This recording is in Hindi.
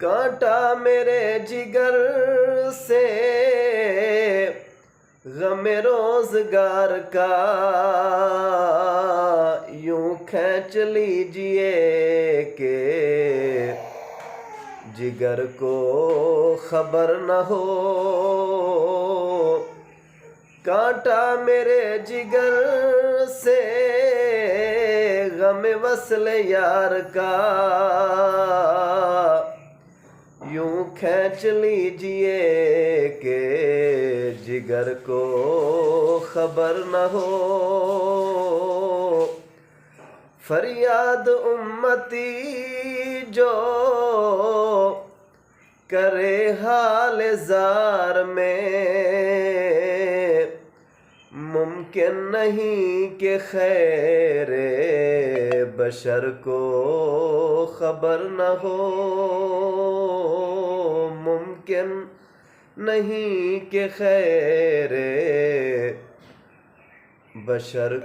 कांटा मेरे जिगर से गमे रोजगार का यूं खींच लीजिए के जिगर को खबर न हो। कांटा मेरे जिगर से गम वसल यार का यूं खींच लीजिए के जिगर को खबर न हो। फरियाद उम्मती जो करे हाल जार में मुमकिन नहीं कि खैरे बशर को खबर न हो। मुमकिन नहीं कि खैरे बशर